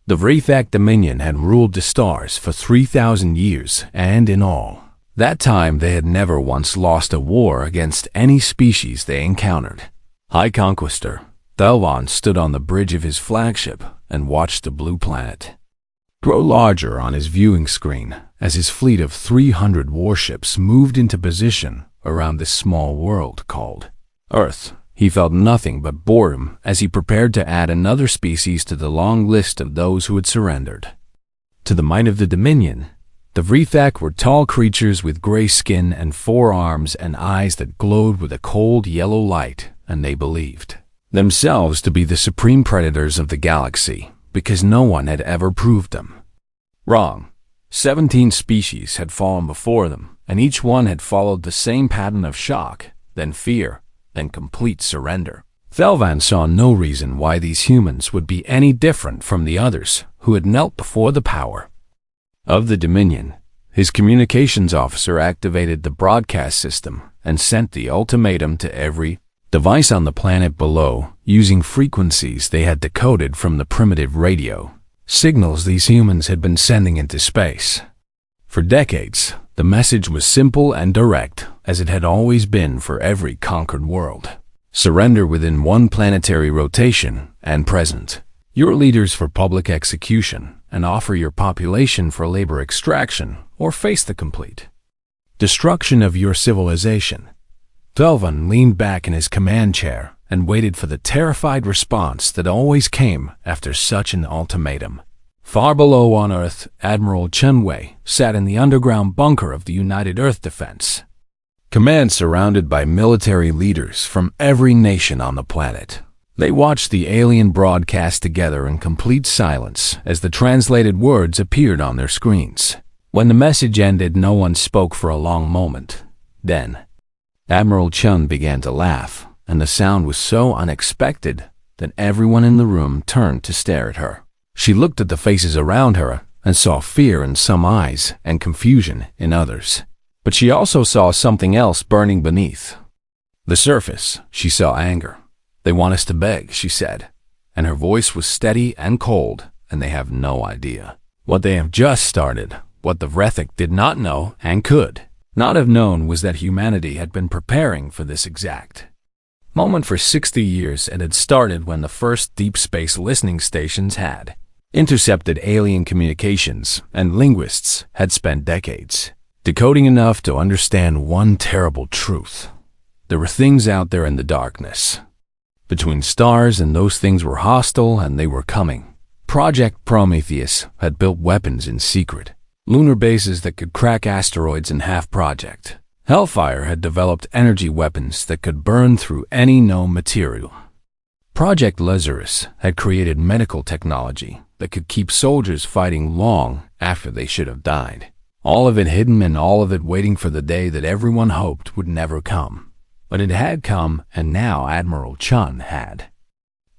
The Vrethak Dominion had ruled the stars for 3,000 years, and in all that time they had never once lost a war against any species they encountered. High Conquistor Thelvan stood on the bridge of his flagship and watched the blue planet grow larger on his viewing screen as his fleet of 300 warships moved into position around this small world called Earth. He felt nothing but boredom as he prepared to add another species to the long list of those who had surrendered. To the might of the Dominion, the Vrethak were tall creatures with gray skin and 4 arms and eyes that glowed with a cold yellow light, and they believed themselves to be the supreme predators of the galaxy because no one had ever proved them wrong. 17 species had fallen before them, and each one had followed the same pattern of shock, then fear, then complete surrender. Thelvan saw no reason why these humans would be any different from the others who had knelt before the power of the Dominion. His communications officer activated the broadcast system and sent the ultimatum to every device on the planet below using frequencies they had decoded from the primitive radio signals these humans had been sending into space. For decades, the message was simple and direct, as it had always been for every conquered world. Surrender within 1 planetary rotation and present your leaders for public execution, and offer your population for labor extraction, or face the complete destruction of your civilization. Thelvan leaned back in his command chair and waited for the terrified response that always came after such an ultimatum. Far below on Earth, Admiral Chunwei sat in the underground bunker of the United Earth Defense Command, surrounded by military leaders from every nation on the planet. They watched the alien broadcast together in complete silence as the translated words appeared on their screens. When the message ended, no one spoke for a long moment. Then, Admiral Chun began to laugh, and the sound was so unexpected that everyone in the room turned to stare at her. She looked at the faces around her and saw fear in some eyes and confusion in others. But she also saw something else burning beneath the surface. She saw anger. "They want us to beg," she said, and her voice was steady and cold, "and they have no idea what they have just started." What the Vrethak did not know and could not have known was that humanity had been preparing for this exact moment for 60 years. It had started when the first deep space listening stations had intercepted alien communications, and linguists had spent decades decoding enough to understand one terrible truth. There were things out there in the darkness between stars, and those things were hostile, and they were coming. Project Prometheus had built weapons in secret, lunar bases that could crack asteroids in half. Project Hellfire had developed energy weapons that could burn through any known material. Project Lazarus had created medical technology that could keep soldiers fighting long after they should have died. All of it hidden, and all of it waiting for the day that everyone hoped would never come. But it had come, and now Admiral Chun had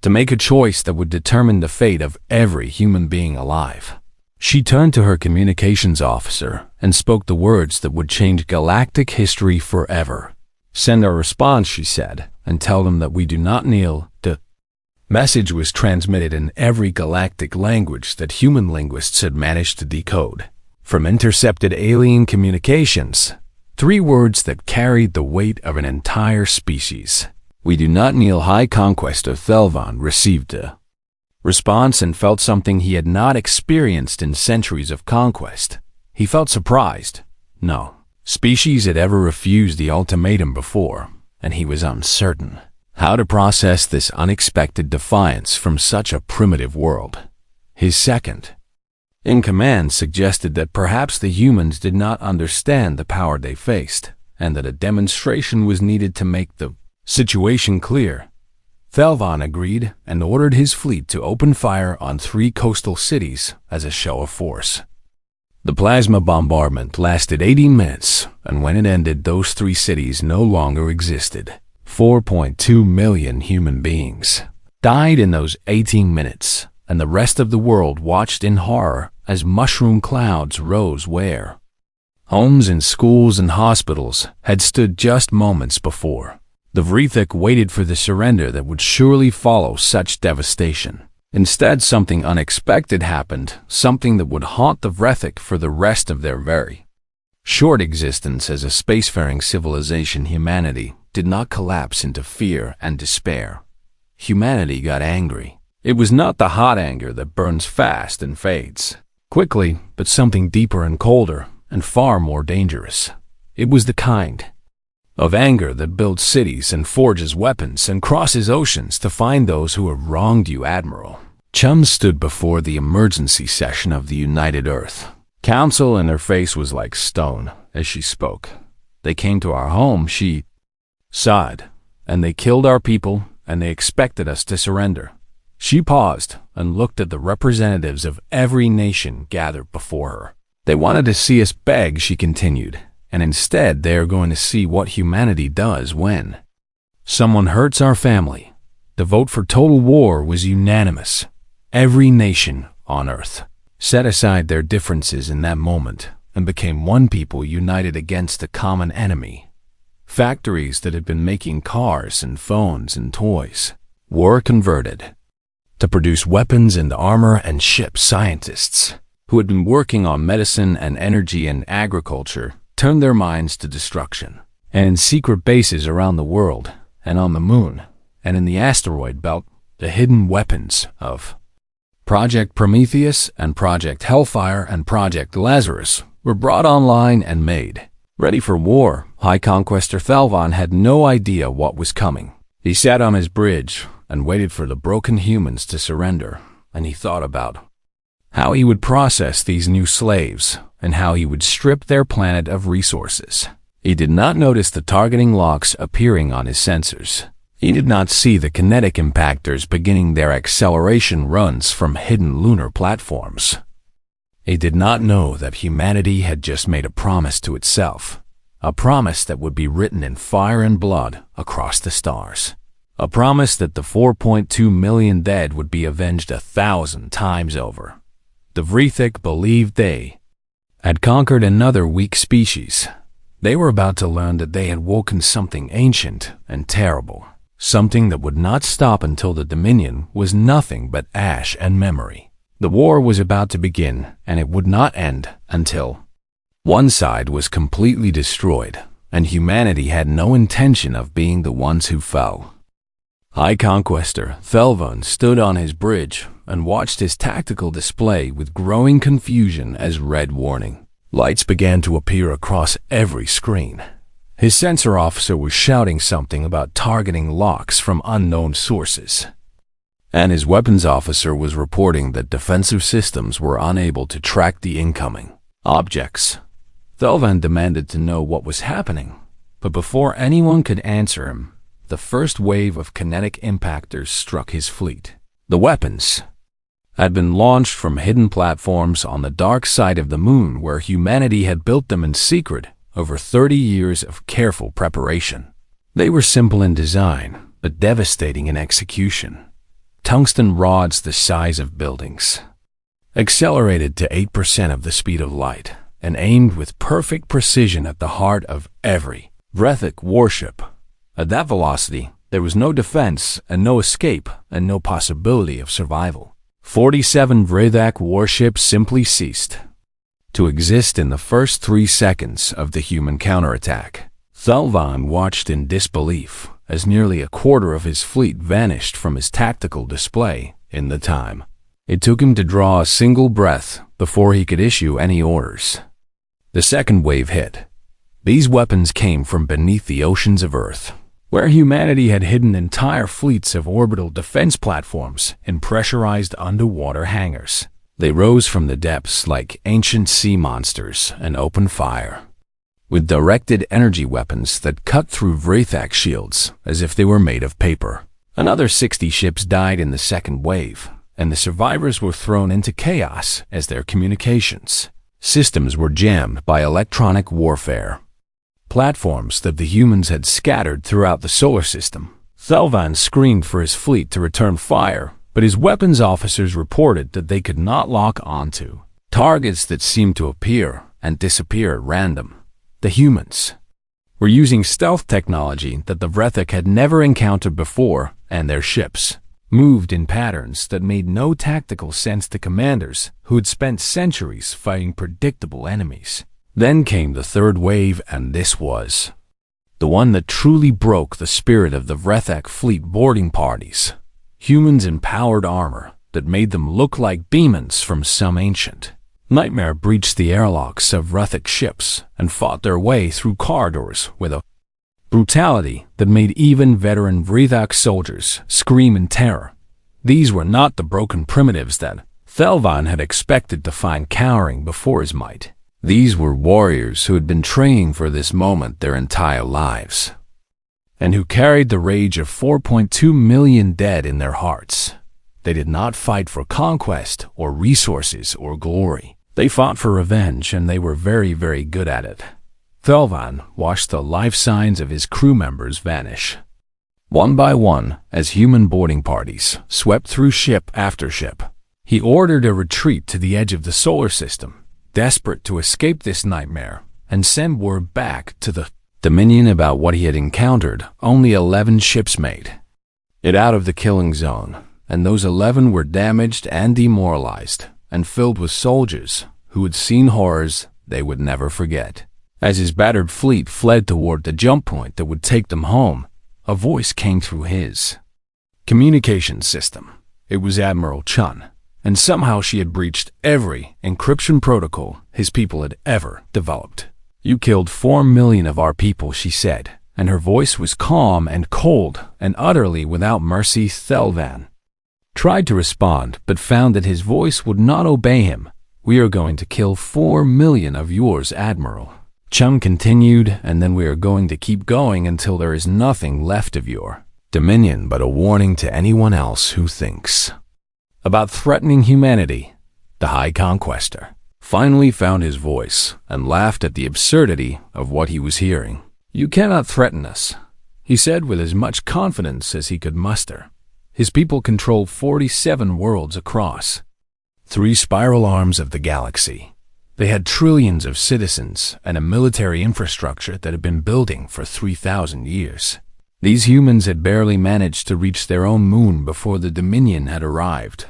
to make a choice that would determine the fate of every human being alive. She turned to her communications officer and spoke the words that would change galactic history forever. "Send our response," she said, "and tell them that we do not kneel." The message was transmitted in every galactic language that human linguists had managed to decode. From intercepted alien communications, 3 words that carried the weight of an entire species. "We do not kneel." High Conquistor Thelvan received a response and felt something he had not experienced in centuries of conquest. He felt surprised. No species had ever refused the ultimatum before, and he was uncertain how to process this unexpected defiance from such a primitive world. His second in command suggested that perhaps the humans did not understand the power they faced, and that a demonstration was needed to make the situation clear. Thelvan agreed and ordered his fleet to open fire on 3 coastal cities as a show of force. The plasma bombardment lasted 80 minutes, and when it ended, those 3 cities no longer existed. 4.2 million human beings died in those 18 minutes, and the rest of the world watched in horror as mushroom clouds rose where homes and schools and hospitals had stood just moments before. The Vrethak waited for the surrender that would surely follow such devastation. Instead, something unexpected happened, something that would haunt the Vrethik for the rest of their very short existence as a spacefaring civilization. Humanity did not collapse into fear and despair. Humanity got angry. It was not the hot anger that burns fast and fades quickly, but something deeper and colder and far more dangerous. It was the kind of anger that builds cities and forges weapons and crosses oceans to find those who have wronged you. Admiral Chum stood before the emergency session of the United Earth Council, and her face was like stone as she spoke. They came to our home, she sighed, and they killed our people, and they expected us to surrender. She paused and looked at the representatives of every nation gathered before her. They wanted to see us beg, she continued, and instead they are going to see what humanity does when someone hurts our family. The vote for total war was unanimous. Every nation on Earth set aside their differences in that moment and became one people united against a common enemy. Factories that had been making cars and phones and toys were converted to produce weapons and armor and ships. Scientists who had been working on medicine and energy and agriculture turned their minds to destruction. And in secret bases around the world, and on the moon, and in the asteroid belt, the hidden weapons of Project Prometheus and Project Hellfire and Project Lazarus were brought online and made ready for war. High Conquestor Thelvan had no idea what was coming. He sat on his bridge and waited for the broken humans to surrender, and he thought about how he would process these new slaves and how he would strip their planet of resources. He did not notice the targeting locks appearing on his sensors. He did not see the kinetic impactors beginning their acceleration runs from hidden lunar platforms. He did not know that humanity had just made a promise to itself, a promise that would be written in fire and blood across the stars, a promise that the 4.2 million dead would be avenged 1,000 times over. The Vrethik believed they had conquered another weak species. They were about to learn that they had woken something ancient and terrible, something that would not stop until the Dominion was nothing but ash and memory. The war was about to begin, and it would not end until one side was completely destroyed, and humanity had no intention of being the ones who fell. High Conquestor Thelvan stood on his bridge and watched his tactical display with growing confusion as red warning lights began to appear across every screen. His sensor officer was shouting something about targeting locks from unknown sources, and his weapons officer was reporting that defensive systems were unable to track the incoming objects. Thelvan demanded to know what was happening, but before anyone could answer him, the first wave of kinetic impactors struck his fleet. The weapons had been launched from hidden platforms on the dark side of the moon where humanity had built them in secret over 30 years of careful preparation. They were simple in design, but devastating in execution. Tungsten rods the size of buildings, accelerated to 8% of the speed of light, and aimed with perfect precision at the heart of every Vrethik warship. At that velocity, there was no defense and no escape and no possibility of survival. 47 Vrethik warships simply ceased to exist in the first 3 seconds of the human counterattack. Thelvan watched in disbelief as nearly a quarter of his fleet vanished from his tactical display in the time it took him to draw a single breath before he could issue any orders. The second wave hit. These weapons came from beneath the oceans of Earth, where humanity had hidden entire fleets of orbital defense platforms in pressurized underwater hangars. They rose from the depths like ancient sea monsters and opened fire, with directed energy weapons that cut through Vrethik shields as if they were made of paper. Another 60 ships died in the second wave, and the survivors were thrown into chaos as their communications systems were jammed by electronic warfare. Platforms that the humans had scattered throughout the solar system. Thelvan screamed for his fleet to return fire, but his weapons officers reported that they could not lock onto targets that seemed to appear and disappear at random. The humans were using stealth technology that the Vrethik had never encountered before, and their ships moved in patterns that made no tactical sense to commanders who had spent centuries fighting predictable enemies. Then came the third wave, and this was the one that truly broke the spirit of the Vrethek fleet boarding parties. Humans in powered armor that made them look like demons from some ancient nightmare breached the airlocks of Vrethek ships and fought their way through corridors with a brutality that made even veteran Vrethek soldiers scream in terror. These were not the broken primitives that Thelvan had expected to find cowering before his might. These were warriors who had been training for this moment their entire lives, and who carried the rage of 4.2 million dead in their hearts. They did not fight for conquest or resources or glory. They fought for revenge, and they were very, very good at it. Thelvan watched the life signs of his crew members vanish, one by one, as human boarding parties swept through ship after ship. He ordered a retreat to the edge of the solar system, desperate to escape this nightmare and send word back to the Dominion about what he had encountered. Only 11 ships made it out of the killing zone, and those 11 were damaged and demoralized and filled with soldiers who had seen horrors they would never forget. As his battered fleet fled toward the jump point that would take them home, a voice came through his communication system. It was Admiral Chun, and somehow she had breached every encryption protocol his people had ever developed. "You killed 4 million of our people," she said, and her voice was calm and cold and utterly without mercy. Thelvan tried to respond, but found that his voice would not obey him. "We are going to kill 4 million of yours, Admiral," Chun continued, "and then we are going to keep going until there is nothing left of your Dominion but a warning to anyone else who thinks about threatening humanity." The High Conquestor finally found his voice and laughed at the absurdity of what he was hearing. "You cannot threaten us," he said with as much confidence as he could muster. His people controlled 47 worlds across 3 spiral arms of the galaxy. They had trillions of citizens and a military infrastructure that had been building for 3,000 years. These humans had barely managed to reach their own moon before the Dominion had arrived.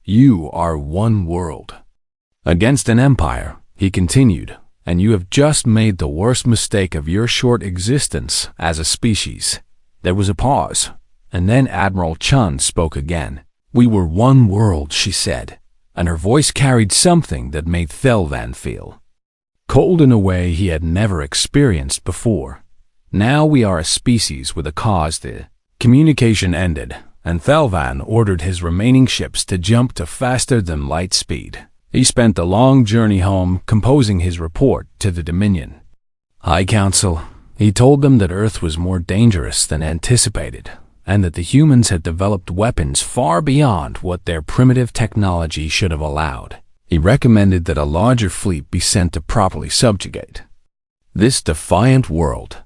"You are one world against an empire," he continued, "and you have just made the worst mistake of your short existence as a species." There was a pause, and then Admiral Chun spoke again. "We were one world," she said, and her voice carried something that made Thelvan feel cold in a way he had never experienced before. "Now we are a species with a cause." The communication ended, and Thelvan ordered his remaining ships to jump to faster than light speed. He spent the long journey home composing his report to the Dominion High Council. He told them that Earth was more dangerous than anticipated, and that the humans had developed weapons far beyond what their primitive technology should have allowed. He recommended that a larger fleet be sent to properly subjugate this defiant world.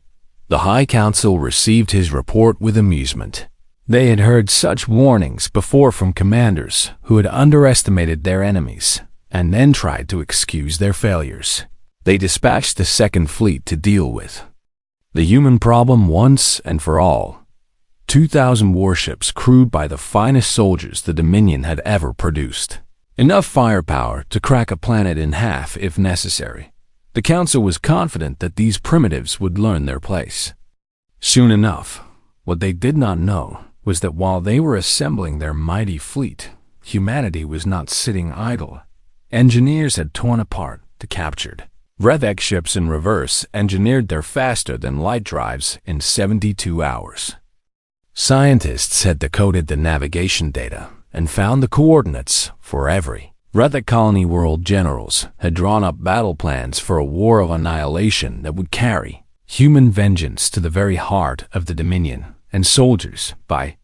The High Council received his report with amusement. They had heard such warnings before from commanders who had underestimated their enemies and then tried to excuse their failures. They dispatched the second fleet to deal with the human problem once and for all. 2,000 warships crewed by the finest soldiers the Dominion had ever produced. Enough firepower to crack a planet in half if necessary. The Council was confident that these primitives would learn their place soon enough. What they did not know was that while they were assembling their mighty fleet, humanity was not sitting idle. Engineers had torn apart the captured Vrethek ships in reverse, engineered their faster-than-light drives in 72 hours. Scientists had decoded the navigation data and found the coordinates for every Vrethek colony. World generals had drawn up battle plans for a war of annihilation that would carry human vengeance to the very heart of the Dominion, and soldiers, by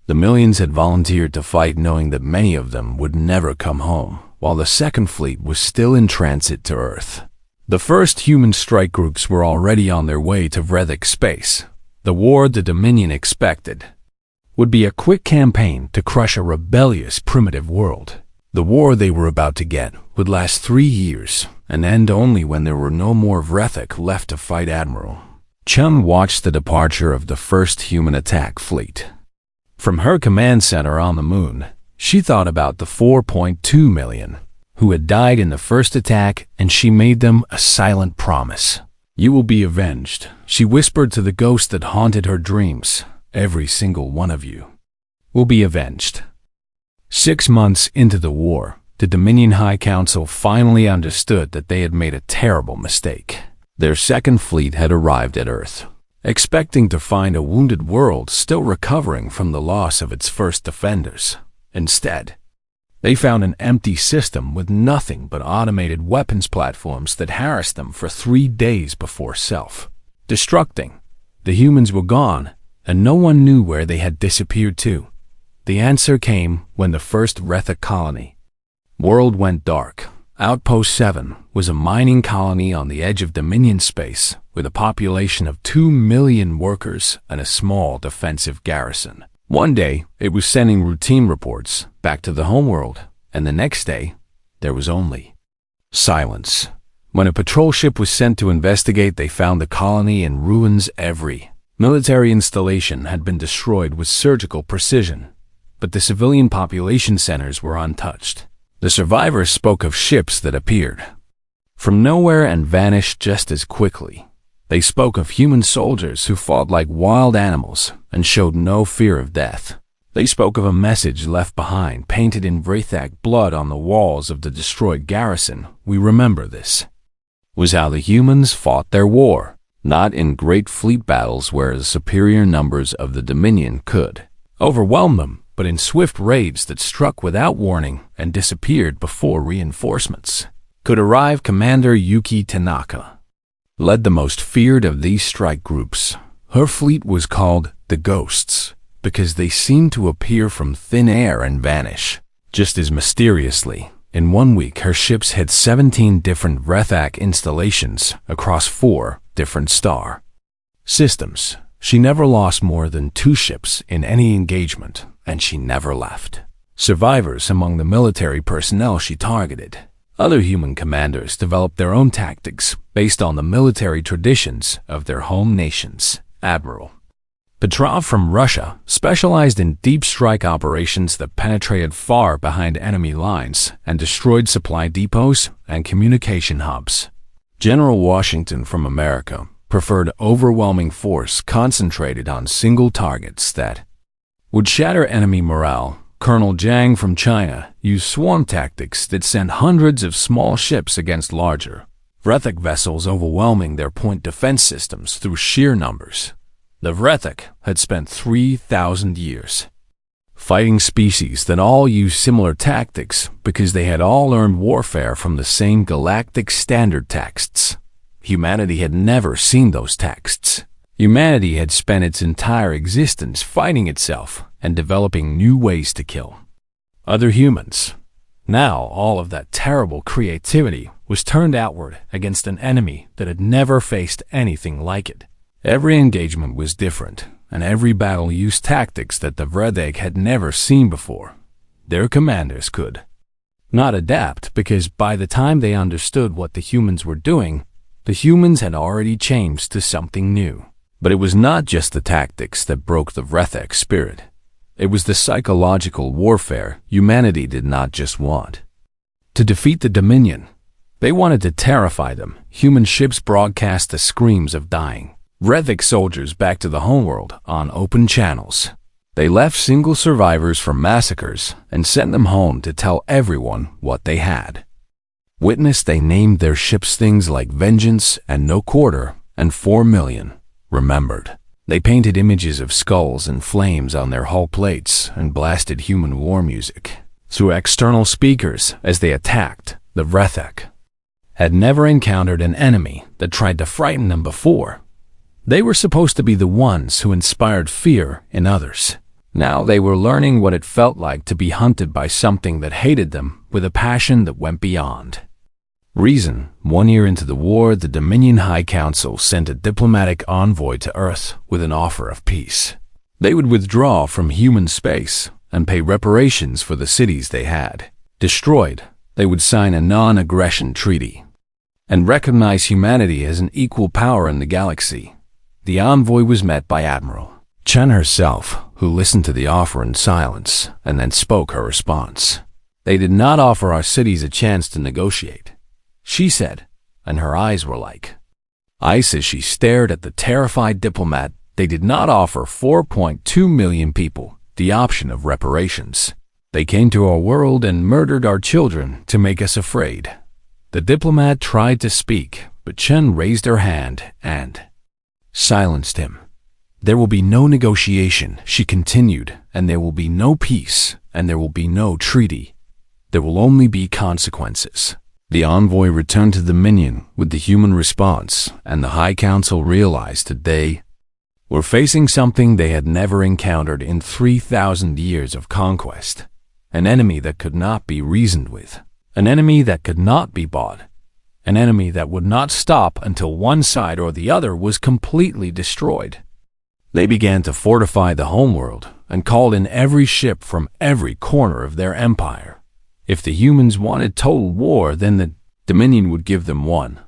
the millions, had volunteered to fight, knowing that many of them would never come home, while the second fleet was still in transit to Earth. The first human strike groups were already on their way to Vrethek space. The war the Dominion expected would be a quick campaign to crush a rebellious primitive world. The war they were about to get would last 3 years and end only when there were no more Vrethek left to fight. Admiral Chun watched the departure of the first human attack fleet From her command center on the moon, she thought about the 4.2 million who had died in the first attack, and she made them a silent promise. "You will be avenged," she whispered to the ghost that haunted her dreams. "Every single one of you will be avenged." 6 months into the war, the Dominion High Council finally understood that they had made a terrible mistake. Their second fleet had arrived at Earth, expecting to find a wounded world still recovering from the loss of its first defenders. Instead, they found an empty system with nothing but automated weapons platforms that harassed them for 3 days before self-destructing. The humans were gone, and no one knew where they had disappeared to. The answer came when the first Retha colony world went dark. Outpost 7 was a mining colony on the edge of Dominion space with a population of 2 million workers and a small defensive garrison. One day, it was sending routine reports back to the homeworld, and the next day, there was only silence. When a patrol ship was sent to investigate, they found the colony in ruins. Every military installation had been destroyed with surgical precision, but the civilian population centers were untouched. The survivors spoke of ships that appeared from nowhere and vanished just as quickly. They spoke of human soldiers who fought like wild animals and showed no fear of death. They spoke of a message left behind, painted in Vrathak blood on the walls of the destroyed garrison. "We remember this," was how the humans fought their war, not in great fleet battles where the superior numbers of the Dominion could overwhelm them, but in swift raids that struck without warning and disappeared before reinforcements could arrive. Commander Yuki Tanaka led the most feared of these strike groups. Her fleet was called the Ghosts because they seemed to appear from thin air and vanish just as mysteriously. In 1 week, her ships hit 17 different Vrathak installations across 4 different star systems. She never lost more than 2 ships in any engagement, and she never left survivors among the military personnel she targeted. Other human commanders developed their own tactics based on the military traditions of their home nations. Admiral Petrov from Russia specialized in deep strike operations that penetrated far behind enemy lines and destroyed supply depots and communication hubs. General Washington from America preferred overwhelming force concentrated on single targets that would shatter enemy morale. Colonel Jiang from China used swarm tactics that sent hundreds of small ships against larger Vrathak vessels, overwhelming their point defense systems through sheer numbers. The Vrathak had spent 3,000 years fighting species that all used similar tactics because they had all learned warfare from the same galactic standard texts. Humanity had never seen those texts. Humanity had spent its entire existence fighting itself and developing new ways to kill other humans. Now, all of that terrible creativity was turned outward against an enemy that had never faced anything like it. Every engagement was different, and every battle used tactics that the Vrathak had never seen before. Their commanders could not adapt because by the time they understood what the humans were doing, the humans had already changed to something new. But it was not just the tactics that broke the Vrathak spirit. It was the psychological warfare. Humanity did not just want to defeat the Dominion. They wanted to terrify them. Human ships broadcast the screams of dying Vrathak soldiers back to the homeworld on open channels. They left single survivors from massacres and sent them home to tell everyone what they had witnessed. They named their ships things like Vengeance and No Quarter and 4 million. Remembered. They painted images of skulls and flames on their hull plates and blasted human war music through external speakers as they attacked. The Vrathak had never encountered an enemy that tried to frighten them before. They were supposed to be the ones who inspired fear in others. Now they were learning what it felt like to be hunted by something that hated them with a passion that went beyond reason. 1 year into the war, the Dominion High Council sent a diplomatic envoy to Earth with an offer of peace. They would withdraw from human space and pay reparations for the cities they had destroyed. They would sign a non-aggression treaty and recognize humanity as an equal power in the galaxy. The envoy was met by Admiral Chen herself, who listened to the offer in silence and then spoke her response. "They did not offer our cities a chance to negotiate," she said, and her eyes were like ice as she stared at the terrified diplomat. "They did not offer 4.2 million people the option of reparations. They came to our world and murdered our children to make us afraid." The diplomat tried to speak, but Chen raised her hand and silenced him. "There will be no negotiation," she continued, "and there will be no peace, and there will be no treaty. There will only be consequences." The envoy returned to the Minion with the human response, and the High Council realized that they were facing something they had never encountered in 3,000 years of conquest. An enemy that could not be reasoned with. An enemy that could not be bought. An enemy that would not stop until one side or the other was completely destroyed. They began to fortify the homeworld and called in every ship from every corner of their empire. If the humans wanted total war, then the Dominion would give them one.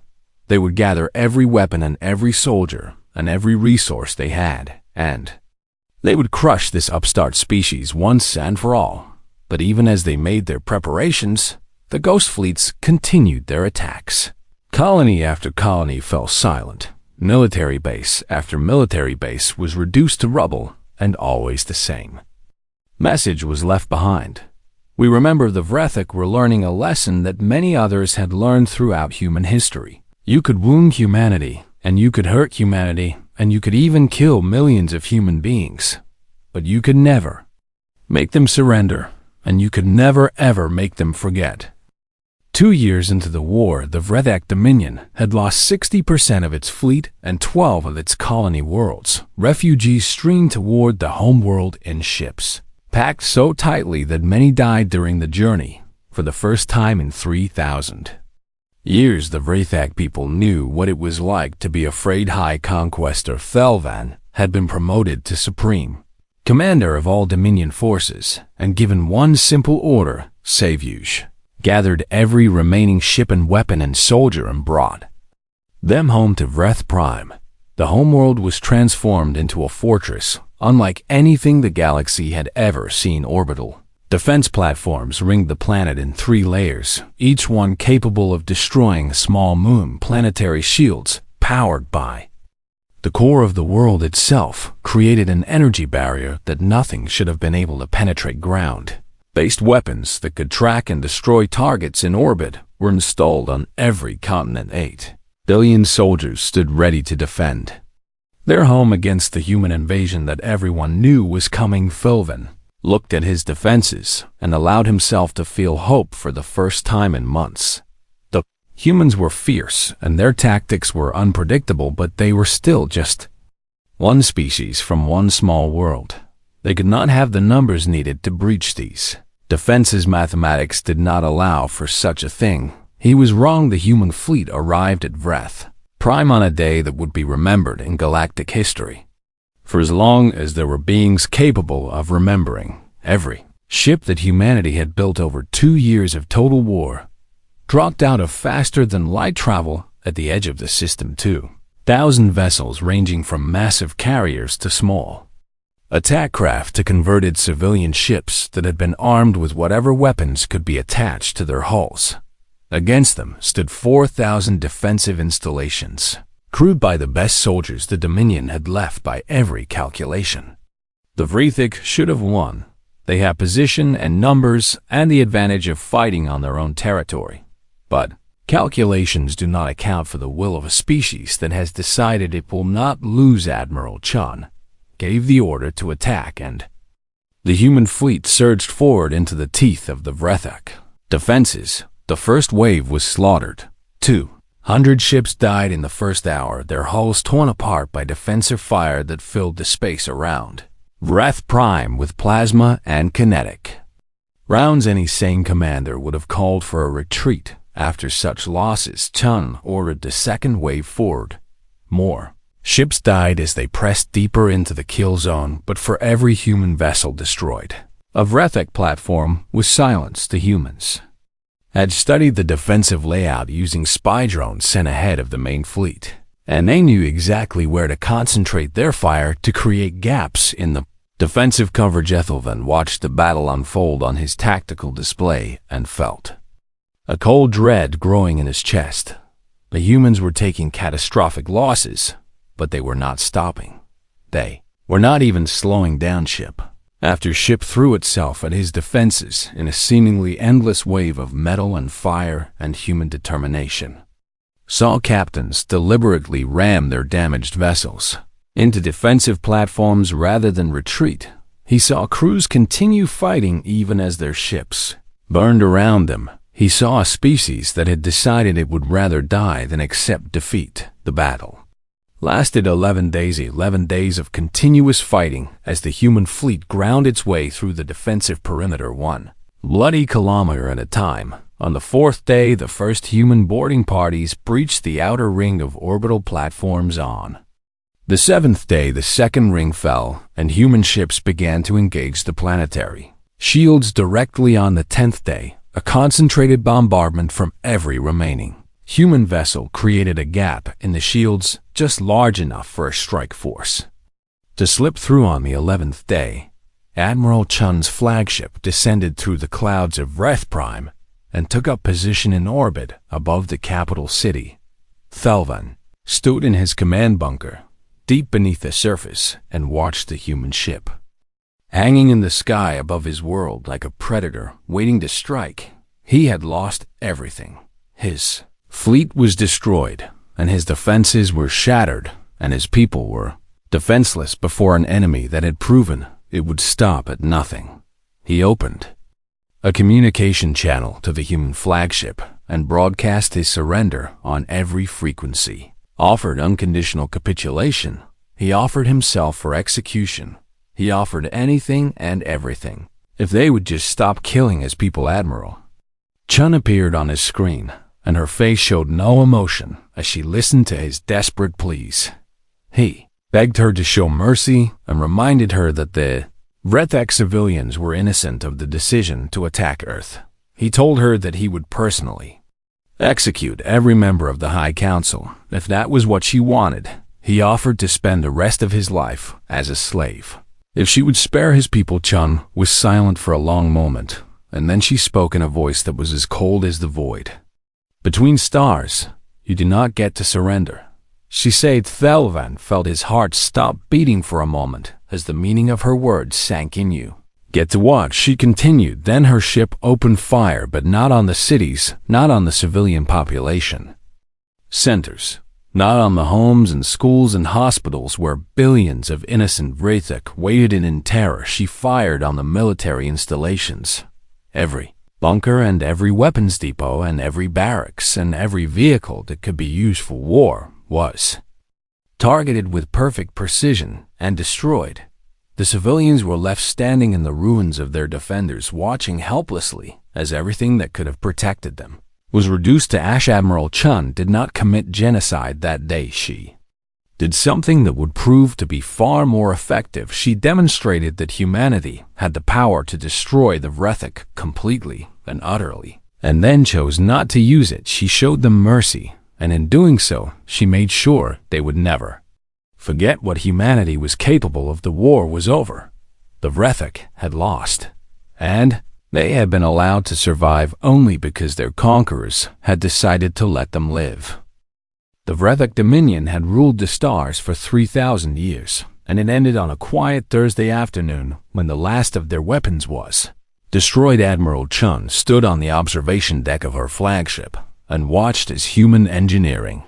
They would gather every weapon and every soldier and every resource they had, and they would crush this upstart species once and for all. But even as they made their preparations, the ghost fleets continued their attacks. Colony after colony fell silent. Military base after military base was reduced to rubble, and always the same message was left behind. We remember the Vrethik were learning a lesson that many others had learned throughout human history. You could wound humanity, and you could hurt humanity, and you could even kill millions of human beings. But you could never make them surrender, and you could never ever make them forget. 2 years into the war, the Vrethik Dominion had lost 60% of its fleet and 12 of its colony worlds. Refugees streamed toward the homeworld in ships, packed so tightly that many died during the journey. For the first time in 3,000 years, the Vrethik people knew what it was like to be afraid. High Conquestor Thelvan had been promoted to Supreme Commander of all Dominion forces and given one simple order: Savuge. Gathered every remaining ship and weapon and soldier and brought them home to Vreth Prime. The homeworld was transformed into a fortress unlike anything the galaxy had ever seen. Orbital defense platforms ringed the planet in 3 layers, each one capable of destroying a small moon. Planetary shields, powered by the core of the world itself, created an energy barrier that nothing should have been able to penetrate. Ground-based weapons that could track and destroy targets in orbit were installed on every continent. 8 billion soldiers stood ready to defend their home against the human invasion that everyone knew was coming. Thelvan looked at his defenses and allowed himself to feel hope for the first time in months. The humans were fierce and their tactics were unpredictable, but they were still just one species from one small world. They could not have the numbers needed to breach these defenses. Mathematics did not allow for such a thing. He was wrong. The human fleet arrived at Vreth Prime on a day that would be remembered in galactic history for as long as there were beings capable of remembering. Every ship that humanity had built over 2 years of total war dropped out of faster than light travel at the edge of the system. 2,000 vessels ranging from massive carriers to small attack craft to converted civilian ships that had been armed with whatever weapons could be attached to their hulls. Against them stood 4,000 defensive installations, crewed by the best soldiers the Dominion had left by every calculation. The Vrethik should have won. They had position and numbers and the advantage of fighting on their own territory. But calculations do not account for the will of a species that has decided it will not lose. Admiral Chan gave the order to attack, and the human fleet surged forward into the teeth of the Vrethik defenses. The first wave was slaughtered. 200 ships died in the first hour, their hulls torn apart by defensive fire that filled the space around Vreth Prime with plasma and kinetic rounds. Any sane commander would have called for a retreat. After such losses, Chun ordered the second wave forward. More ships died as they pressed deeper into the kill zone, but for every human vessel destroyed, a Vrethik platform was silenced. The humans had studied the defensive layout using spy drones sent ahead of the main fleet. and they knew exactly where to concentrate their fire to create gaps in the defensive coverage. Ethelvan watched the battle unfold on his tactical display and felt a cold dread growing in his chest. The humans were taking catastrophic losses, but they were not stopping. They were not even slowing down ship after ship threw itself at his defenses in a seemingly endless wave of metal and fire and human determination. Saw captains deliberately ram their damaged vessels into defensive platforms rather than retreat. He saw crews continue fighting even as their ships burned around them. He saw a species that had decided it would rather die than accept defeat. The battle lasted 11 days of continuous fighting as the human fleet ground its way through the defensive perimeter 1 bloody kilometer at a time. On the 4th day, the first human boarding parties breached the outer ring of orbital platforms. On the 7th day, the second ring fell, and human ships began to engage the planetary shields directly. On the 10th day, a concentrated bombardment from every remaining human vessel created a gap in the shields just large enough for a strike force to slip through. On the 11th day, Admiral Chun's flagship descended through the clouds of Wrath Prime and took up position in orbit above the capital city. Thelvan stood in his command bunker, deep beneath the surface, and watched the human ship hanging in the sky above his world like a predator waiting to strike. He had lost everything. His fleet was destroyed, and his defenses were shattered, and his people were defenseless before an enemy that had proven it would stop at nothing. He opened a communication channel to the human flagship and broadcast his surrender on every frequency. Offered unconditional capitulation. He offered himself for execution. He offered anything and everything if they would just stop killing his people. Admiral Chun appeared on his screen, and her face showed no emotion as she listened to his desperate pleas. He begged her to show mercy and reminded her that the Rethek civilians were innocent of the decision to attack Earth. He told her that he would personally execute every member of the High Council if that was what she wanted. He offered to spend the rest of his life as a slave if she would spare his people. Chun was silent for a long moment, and then she spoke in a voice that was as cold as the void. Between stars, you do not get to surrender, she said. Thelvan felt his heart stop beating for a moment as the meaning of her words sank in. You get to watch, she continued. Then her ship opened fire, but not on the cities, not on the civilian population centers, not on the homes and schools and hospitals where billions of innocent Rethek waited in terror. She fired on the military installations, every bunker and every weapons depot and every barracks and every vehicle that could be used for war was targeted with perfect precision and destroyed. The civilians were left standing in the ruins of their defenders, watching helplessly as everything that could have protected them was reduced to ash. Admiral Chun did not commit genocide that day. She did something that would prove to be far more effective. She demonstrated that humanity had the power to destroy the Rethek completely and utterly, and then chose not to use it. She showed them mercy, and in doing so, she made sure they would never forget what humanity was capable of. The war was over. The Rethek had lost, and they had been allowed to survive only because their conquerors had decided to let them live. The Rethek Dominion had ruled the stars for 3,000 years, and it ended on a quiet Thursday afternoon when the last of their weapons was destroyed. Admiral Chun stood on the observation deck of her flagship and watched as human engineering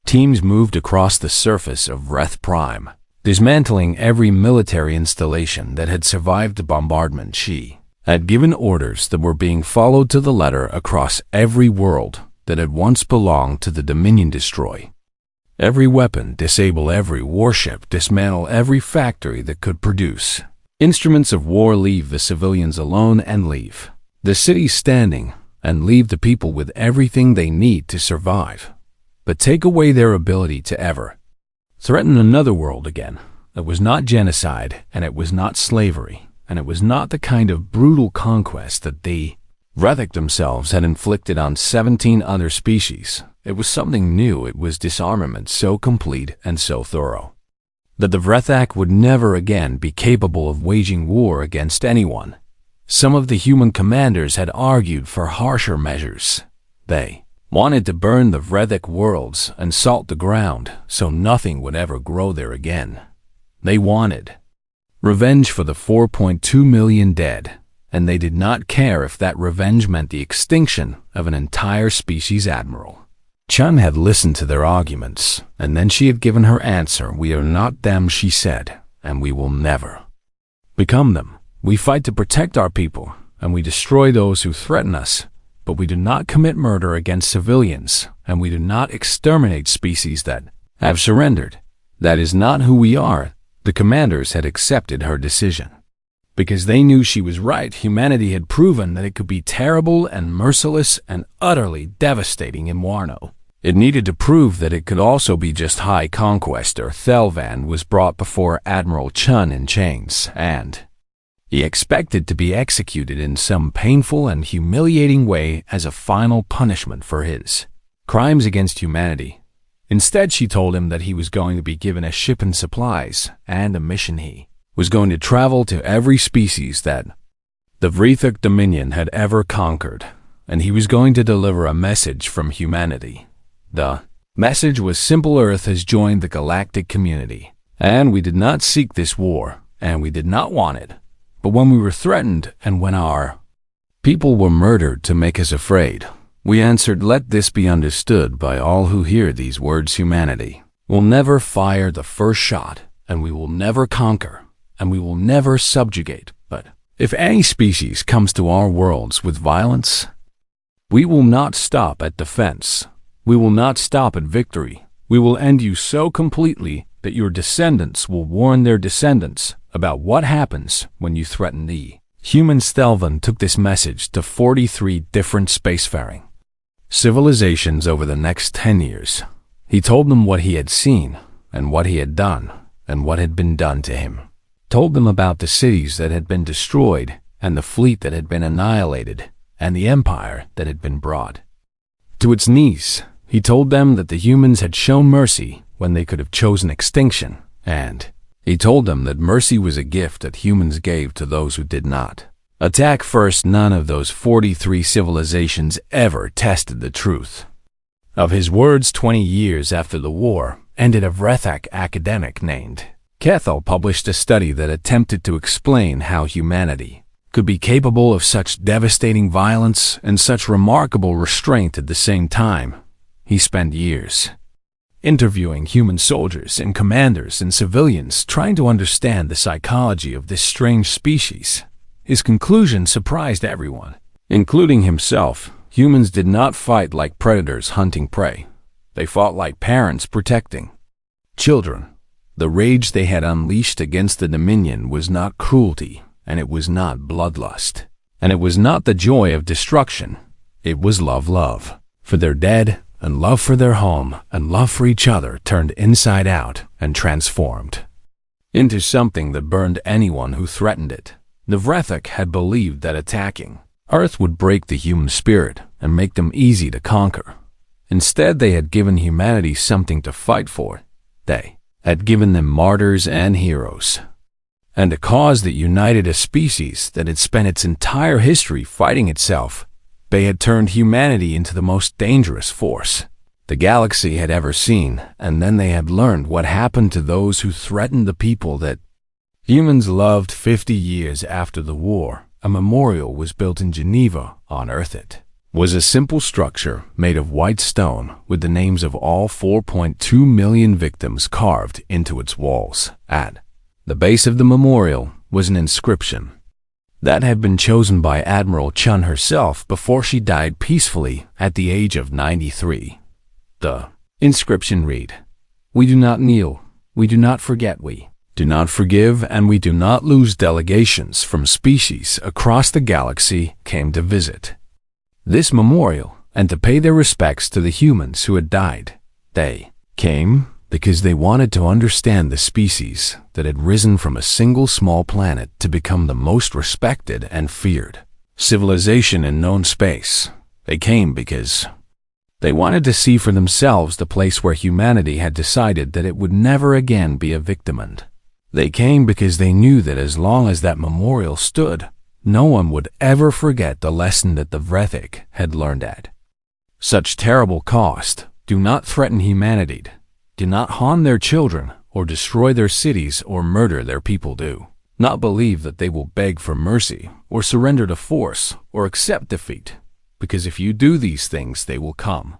teams moved across the surface of Wrath Prime, dismantling every military installation that had survived the bombardment. She had given orders that were being followed to the letter across every world that had once belonged to the Dominion. Destroy every weapon, disable every warship, dismantle every factory that could produce instruments of war, leave the civilians alone and leave the city standing, and leave the people with everything they need to survive, but take away their ability to ever threaten another world again. It was not genocide, and it was not slavery, and it was not the kind of brutal conquest that the Rethek themselves had inflicted on 17 other species. It was something new. It was disarmament so complete and so thorough that the Vrethak would never again be capable of waging war against anyone. Some of the human commanders had argued for harsher measures. They wanted to burn the Vrethak worlds and salt the ground so nothing would ever grow there again. They wanted revenge for the 4.2 million dead, and they did not care if that revenge meant the extinction of an entire species admiral. Chun had listened to their arguments, and then she had given her answer. "We are not them," she said, "and we will never become them. We fight to protect our people, and we destroy those who threaten us, but we do not commit murder against civilians, and we do not exterminate species that have surrendered. That is not who we are." The commanders had accepted her decision because they knew she was right. Humanity had proven that it could be terrible and merciless and utterly devastating in Warno. It needed to prove that it could also be just high conquest. Thelvan was brought before Admiral Chun in chains, and he expected to be executed in some painful and humiliating way as a final punishment for his crimes against humanity. Instead, she told him that he was going to be given a ship and supplies and a mission. He was going to travel to every species that the Vrethak Dominion had ever conquered, and he was going to deliver a message from humanity. The message was simple: Earth has joined the galactic community, and we did not seek this war, and we did not want it. But when we were threatened and when our people were murdered to make us afraid, we answered, "Let this be understood by all who hear these words: humanity will never fire the first shot, and we will never conquer, and we will never subjugate. But if any species comes to our worlds with violence, we will not stop at defense. We will not stop at victory. We will end you so completely that your descendants will warn their descendants about what happens when you threaten the humans." Thelvan took this message to 43 different spacefaring civilizations over the next 10 years. He told them what he had seen and what he had done and what had been done to him. Told them about the cities that had been destroyed and the fleet that had been annihilated and the empire that had been brought to its knees. He told them that the humans had shown mercy when they could have chosen extinction, and he told them that mercy was a gift that humans gave to those who did not attack first. None of those 43 civilizations ever tested the truth of his words. 20 years after the war ended, a Vrethak academic named Kethel published a study that attempted to explain how humanity could be capable of such devastating violence and such remarkable restraint at the same time. He spent years interviewing human soldiers and commanders and civilians, trying to understand the psychology of this strange species. His conclusion surprised everyone, including himself. Humans did not fight like predators hunting prey. They fought like parents protecting children. The rage they had unleashed against the Dominion was not cruelty, and it was not bloodlust, and it was not the joy of destruction. It was love for their dead, and love for their home, and love for each other, turned inside out and transformed into something that burned anyone who threatened it. The Vrethak had believed that attacking Earth would break the human spirit and make them easy to conquer. Instead, they had given humanity something to fight for. They had given them martyrs and heroes, and a cause that united a species that had spent its entire history fighting itself. They had turned humanity into the most dangerous force the galaxy had ever seen, and then they had learned what happened to those who threatened the people that humans loved. 50 years after the war, a memorial was built in Geneva on Earth. It was a simple structure made of white stone with the names of all 4.2 million victims carved into its walls. At the base of the memorial was an inscription that had been chosen by Admiral Chun herself before she died peacefully at the age of 93. The inscription read, "We do not kneel, we do not forget, we do not forgive, and we do not lose." Delegations from species across the galaxy came to visit this memorial and to pay their respects to the humans who had died. They came because they wanted to understand the species that had risen from a single small planet to become the most respected and feared civilization in known space. They came because They wanted to see for themselves the place where humanity had decided that it would never again be a victimant. They came because they knew that as long as that memorial stood, no one would ever forget the lesson that the Vrethic had learned at such terrible cost. Do not threaten humanity, do not harm their children, or destroy their cities or murder their people. Do not believe that they will beg for mercy, or surrender to force, or accept defeat, because if you do these things they will come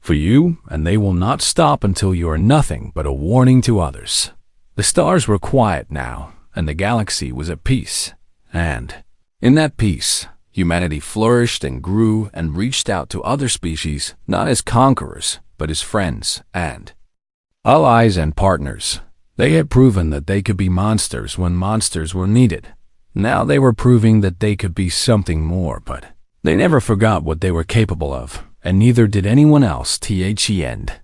for you, and they will not stop until you are nothing but a warning to others. The stars were quiet now, and the galaxy was at peace, and in that peace, humanity flourished and grew and reached out to other species, not as conquerors, but as friends and allies and partners. They had proven that they could be monsters when monsters were needed. Now they were proving that they could be something more, but they never forgot what they were capable of, and neither did anyone else. The end.